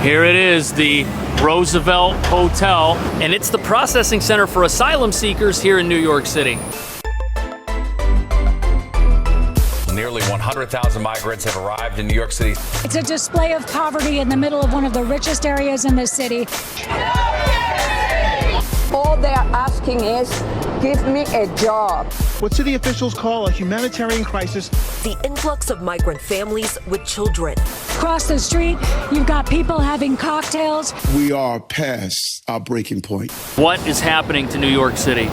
Here it is, the Roosevelt Hotel, and it's the processing center for asylum seekers here in New York City. Nearly 100,000 migrants have arrived in New York City. It's a display of poverty in the middle of one of the richest areas in the city. All they're asking is, give me a job. What city officials call a humanitarian crisis. The influx of migrant families with children. Across the street, you've got people having cocktails. We are past our breaking point. What is happening to New York City,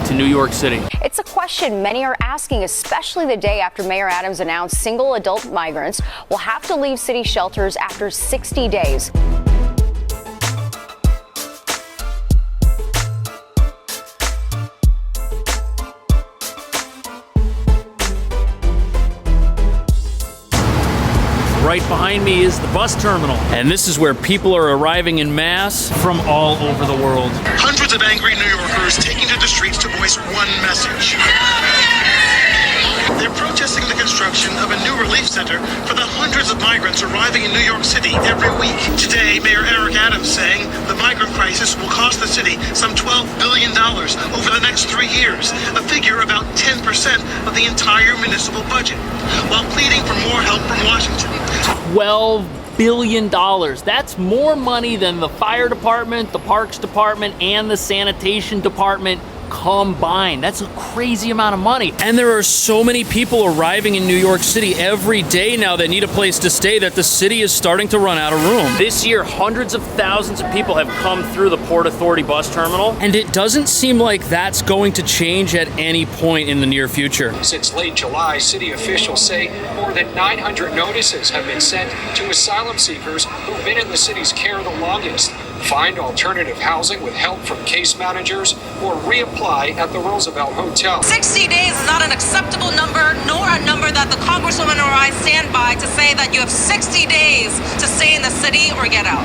It's a question many are asking, especially the day after Mayor Adams announced single adult migrants will have to leave city shelters after 60 days. Right behind me is the bus terminal, and this is where people are arriving in mass from all over the world. Hundreds of angry New Yorkers taking to the streets to voice one message. They're protesting the construction of a new relief center for the hundreds of migrants arriving in New York City every week. Today, Mayor Eric Adams saying the migrant crisis will cost the city some $12 billion over the next 3 years, a figure about 10% of the entire municipal budget, while pleading for more help from Washington. $12 billion. That's more money than the fire department, the parks department, and the sanitation department combined. That's a crazy amount of money. And there are so many people arriving in New York City every day now that need a place to stay that the city is starting to run out of room. This year, hundreds of thousands of people have come through the Port Authority bus terminal, and it doesn't seem like that's going to change at any point in the near future. Since late July, city officials say more than 900 notices have been sent to asylum seekers who've been in the city's care the longest. Find alternative housing with help from case managers, or reapply at the Roosevelt Hotel. 60 days is not an acceptable number, nor a number that the Congresswoman or I stand by to say that you have 60 days to stay in the city or get out.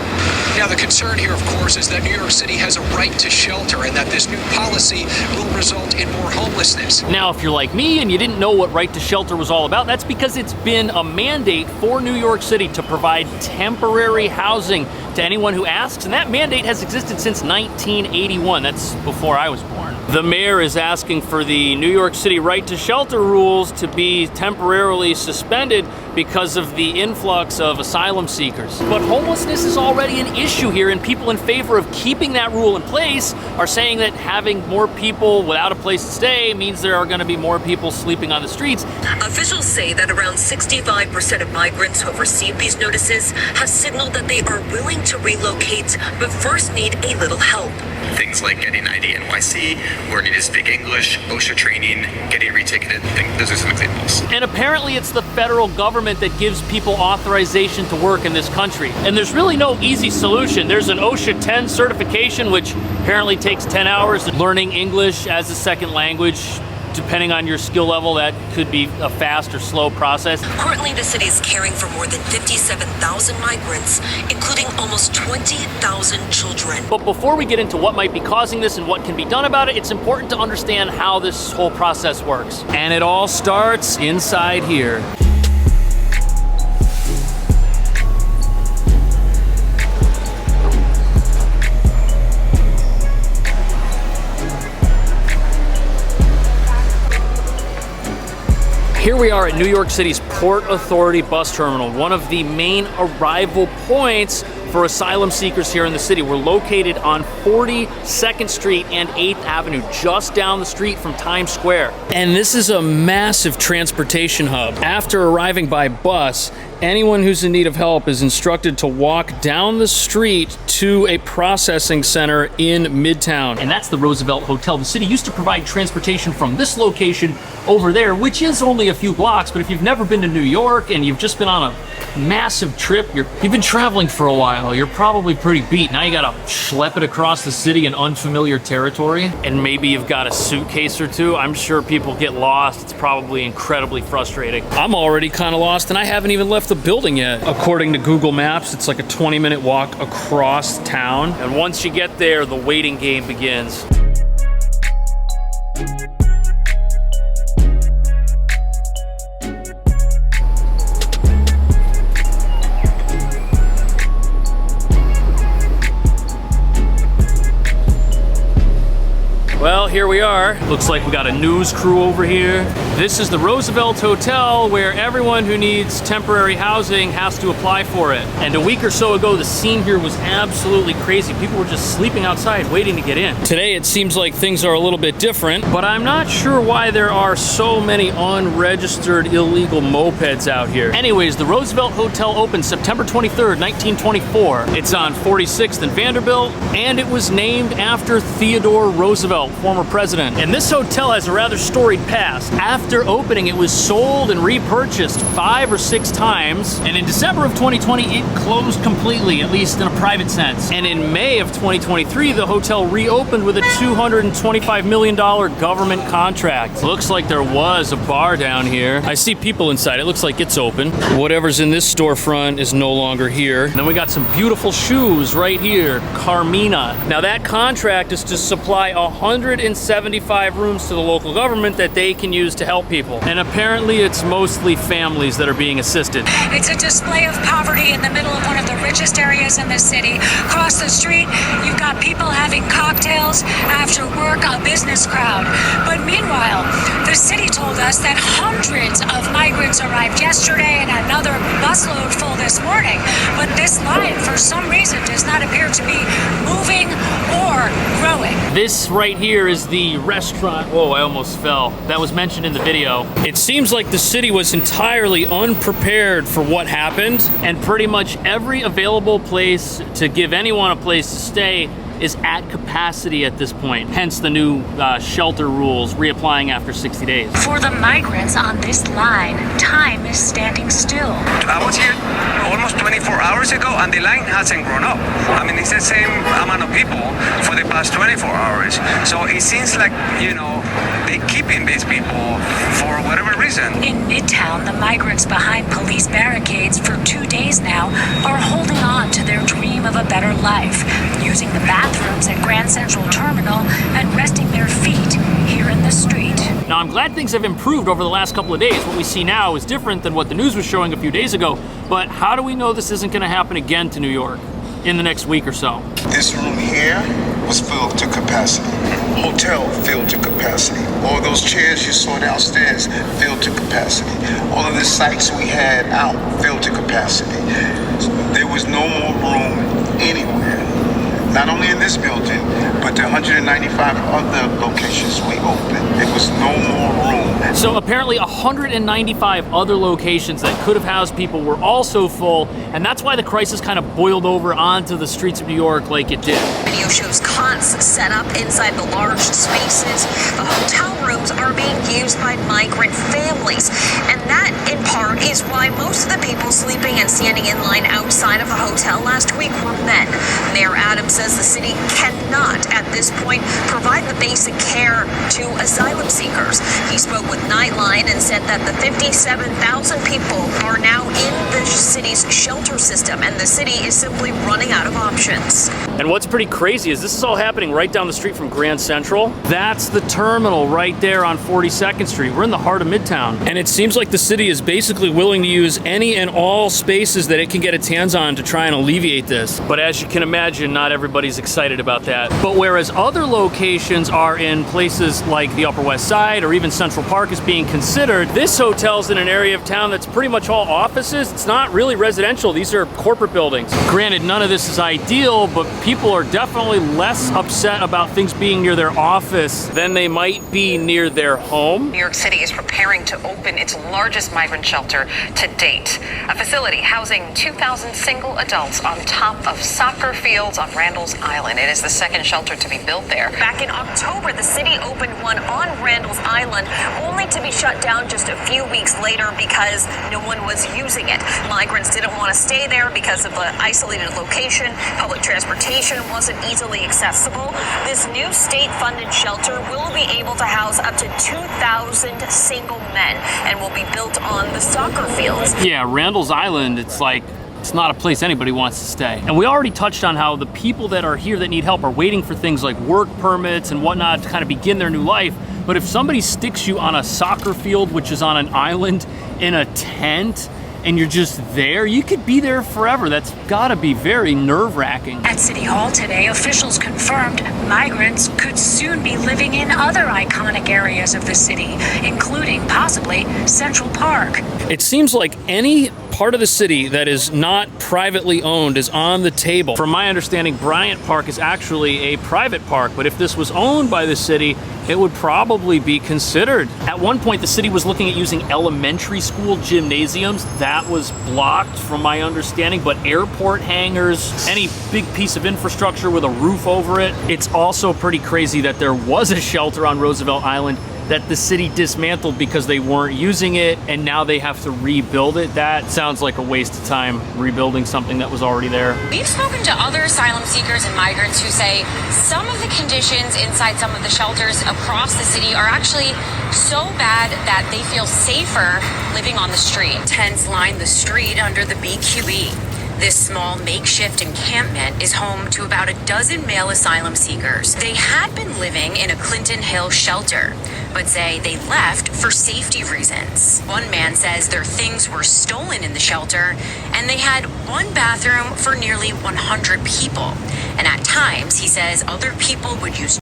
Now, the concern here, of course, is that New York City has a right to shelter and that this new policy will result in more homelessness. Now, if you're like me and you didn't know what right to shelter was all about, that's because it's been a mandate for New York City to provide temporary housing to anyone who asks, and that mandate has existed since 1981. That's before I was born. The mayor is asking for the New York City right to shelter rules to be temporarily suspended because of the influx of asylum seekers. But homelessness is already an issue here, and people in favor of keeping that rule in place are saying that having more people without a place to stay means there are going to be more people sleeping on the streets. Officials say that around 65% of migrants who have received these notices have signaled that they are willing to relocate, but first need a little help. Things like getting ID NYC, learning to speak English, OSHA training, getting reticketed. Those are some examples. And apparently it's the federal government that gives people authorization to work in this country. And there's really no easy solution. There's an OSHA 10 certification, which apparently takes 10 hours. Learning English as a second language, depending on your skill level, that could be a fast or slow process. Currently, the city is caring for more than 57,000 migrants, including almost 20,000 children. But before we get into what might be causing this and what can be done about it, it's important to understand how this whole process works. And it all starts inside here. Here we are at New York City's Port Authority bus terminal, one of the main arrival points for asylum seekers here in the city. We're located on 42nd Street and 8th Avenue, just down the street from Times Square. And this is a massive transportation hub. After arriving by bus, anyone who's in need of help is instructed to walk down the street to a processing center in Midtown. And that's the Roosevelt Hotel. The city used to provide transportation from this location over there, which is only a few blocks, but if you've never been to New York and you've just been on a massive trip, you've been traveling for a while, you're probably pretty beat. Now you gotta schlep it across the city in unfamiliar territory, and maybe you've got a suitcase or two. I'm sure people get lost. It's probably incredibly frustrating. I'm already kind of lost, and I haven't even left the building yet. According to Google Maps, it's like a 20-minute walk across town, and once you get there, the waiting game begins. Well, here we are. Looks like we got a news crew over here. This is the Roosevelt Hotel where everyone who needs temporary housing has to apply for it. And a week or so ago, the scene here was absolutely crazy. People were just sleeping outside waiting to get in. Today, it seems like things are a little bit different, but I'm not sure why there are so many unregistered illegal mopeds out here. Anyways, the Roosevelt Hotel opened September 23rd, 1924. It's on 46th and Vanderbilt, and it was named after Theodore Roosevelt, former president. And this hotel has a rather storied past. After opening, it was sold and repurchased 5 or 6 times, and in December of 2020, it closed completely, at least in a private sense. And in May of 2023, the hotel reopened with a $225 million government contract. Looks like there was a bar down here. I see people inside. It looks like it's open. Whatever's in this storefront is no longer here. And then we got some beautiful shoes right here, Carmina. Now that contract is to supply 175 rooms to the local government that they can use to help people. And apparently it's mostly families that are being assisted. It's a display of poverty in the middle of one of the richest areas in the city. Across the street, you've got people having cocktails after work, a business crowd. But meanwhile, the city told us that hundreds of migrants arrived yesterday and another busload full this morning. But this line, for some reason, does not appear to be moving or growing. This right here is the restaurant. Whoa, I almost fell. That was mentioned in the video. It seems like the city was entirely unprepared for what happened, and pretty much every available place to give anyone a place to stay is at capacity at this point. Hence the new shelter rules reapplying after 60 days. For the migrants on this line, time is standing still. I was here almost 24 hours ago and the line hasn't grown up. I mean, it's the same amount of people for the past 24 hours. So it seems like, you know, they're keeping these people for whatever reason. In Midtown, the migrants behind police barricades for 2 days now are holding on to their dream of a better life, using the bathrooms at Grand Central Terminal and resting their feet here in the street. Now, I'm glad things have improved over the last couple of days. What we see now is different than what the news was showing a few days ago, but how do we know this isn't going to happen again to New York in the next week or so? This room here was filled to capacity. Hotel filled to capacity. All those chairs you saw downstairs filled to capacity. All of the sites we had out filled to capacity. There was no more room anywhere. Not only in this building, but the 195 other locations we opened. There was no more room. So apparently 195 other locations that could have housed people were also full, and that's why the crisis kind of boiled over onto the streets of New York like it did. Video shows cots set up inside the large spaces. The hotel rooms are being used by migrant families, and that in part is why most of the people sleeping and standing in line outside of the hotel last week were men. Mayor Adams says the city cannot, at this point, provide the basic care to asylum seekers. He spoke with Nightline and said that the 57,000 people are now in the city's shelter system, and the city is simply running out of options. And what's pretty crazy is this is all happening right down the street from Grand Central. That's the terminal right there on 42nd Street. We're in the heart of Midtown. And it seems like the city is basically willing to use any and all spaces that it can get its hands on to try and alleviate this. But as you can imagine, not everybody's excited about that. But whereas other locations are in places like the Upper West Side or even Central Park is being considered, this hotel's in an area of town that's pretty much all offices. It's not really residential. These are corporate buildings. Granted, none of this is ideal, but people are definitely less upset about things being near their office than they might be near their home. New York City is preparing to open its largest migrant shelter to date, a facility housing 2,000 single adults on top of soccer fields on Randall's Island. It is the second shelter to be built there. Back in October, the city opened one on Randall's Island, only to be shut down just a few weeks later because no one was using it. Migrants didn't want to stay there because of the isolated location. Public transportation wasn't easily accessible. This new state-funded shelter will be able to house up to 2,000 single men and will be built on the soccer fields. Yeah, Randall's Island, it's not a place anybody wants to stay. And we already touched on how the people that are here that need help are waiting for things like work permits and whatnot to kind of begin their new life. But if somebody sticks you on a soccer field, which is on an island in a tent, and you're just there. You could be there forever. That's gotta be very nerve-wracking. At City Hall today, officials confirmed migrants could soon be living in other iconic areas of the city, including possibly Central Park. It seems like any part of the city that is not privately owned is on the table. From my understanding, Bryant Park is actually a private park, but if this was owned by the city, it would probably be considered. At one point, the city was looking at using elementary school gymnasiums. That was blocked from my understanding, but airport hangars, any big piece of infrastructure with a roof over it. It's also pretty crazy that there was a shelter on Roosevelt Island that the city dismantled because they weren't using it, and now they have to rebuild it. That sounds like a waste of time, rebuilding something that was already there. We've spoken to other asylum seekers and migrants who say some of the conditions inside some of the shelters across the city are actually so bad that they feel safer living on the street. Tents line the street under the BQE. This small makeshift encampment is home to about a dozen male asylum seekers. They had been living in a Clinton Hill shelter, but say they left for safety reasons. One man says their things were stolen in the shelter, and they had one bathroom for nearly 100 people. And at times, he says other people would use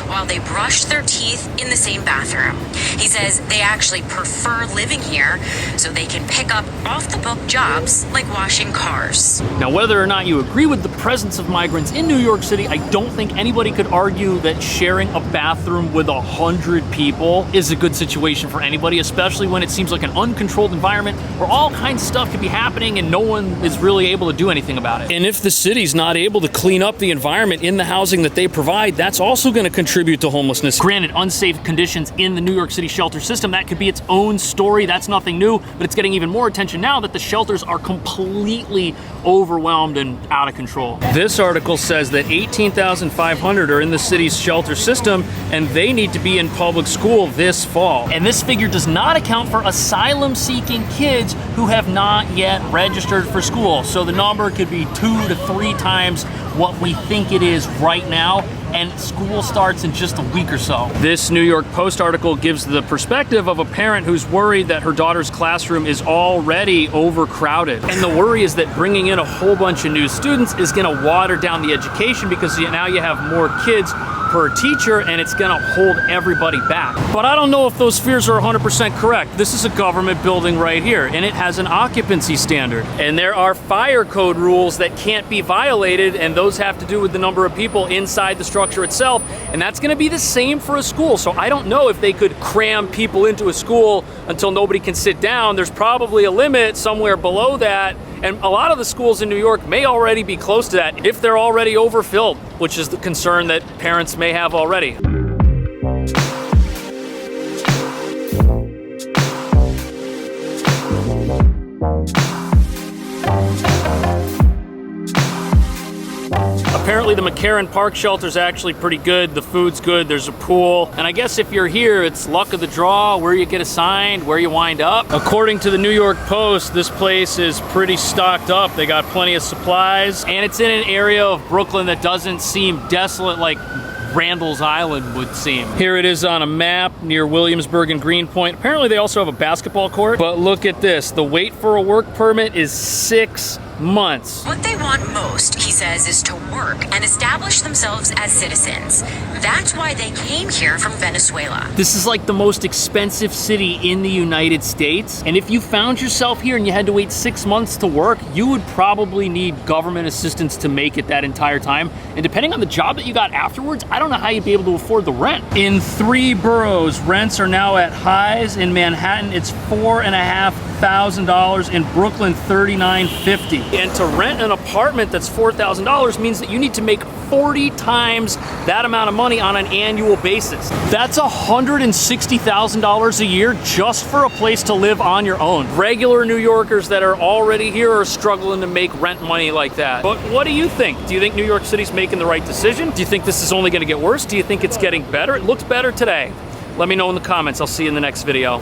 while they brushed their teeth in the same bathroom. He says they actually prefer living here so they can pick up off-the-book jobs like washing cars. Now, whether or not you agree with the presence of migrants in New York City, I don't think anybody could argue that sharing a bathroom with 100 people is a good situation for anybody, especially when it seems like an uncontrolled environment where all kinds of stuff could be happening and no one is really able to do anything about it. And if the city's not able to clean up the environment in the housing that they provide, that's also going to contribute to homelessness. Granted, unsafe conditions in the New York City shelter system, that could be its own story. That's nothing new, but it's getting even more attention now that the shelters are completely overwhelmed and out of control. This article says that 18,500 are in the city's shelter system, and they need to be in public school this fall. And this figure does not account for asylum-seeking kids who have not yet registered for school. So the number could be 2 to 3 times what we think it is right now, and school starts in just a week or so. This New York Post article gives the perspective of a parent who's worried that her daughter's classroom is already overcrowded. And the worry is that bringing in a whole bunch of new students is gonna water down the education because now you have more kids per teacher, and it's gonna hold everybody back. But I don't know if those fears are 100% correct. This is a government building right here, and it has an occupancy standard. And there are fire code rules that can't be violated, and those have to do with the number of people inside the structure itself, and that's gonna be the same for a school. So I don't know if they could cram people into a school until nobody can sit down. There's probably a limit somewhere below that, and a lot of the schools in New York may already be close to that if they're already overfilled, which is the concern that parents may have already. Apparently the McCarran Park shelter is actually pretty good. The food's good, there's a pool. And I guess if you're here, it's luck of the draw, where you get assigned, where you wind up. According to the New York Post, this place is pretty stocked up. They got plenty of supplies, and it's in an area of Brooklyn that doesn't seem desolate like Randall's Island would seem. Here it is on a map near Williamsburg and Greenpoint. Apparently they also have a basketball court, but look at this. The wait for a work permit is 6 months. What they want most, he says, is to work and establish themselves as citizens. That's why they came here from Venezuela. This is like the most expensive city in the United States. And if you found yourself here and you had to wait 6 months to work, you would probably need government assistance to make it that entire time. And depending on the job that you got afterwards, I don't know how you'd be able to afford the rent. In 3 boroughs, rents are now at highs. In Manhattan, it's $4,500. In Brooklyn, $39.50. And to rent an apartment that's $4,000 means that you need to make 40 times that amount of money on an annual basis. That's $160,000 a year just for a place to live on your own. Regular New Yorkers that are already here are struggling to make rent money like that. But what do you think? Do you think New York City's making the right decision? Do you think this is only going to get worse? Do you think it's getting better? It looks better today. Let me know in the comments. I'll see you in the next video.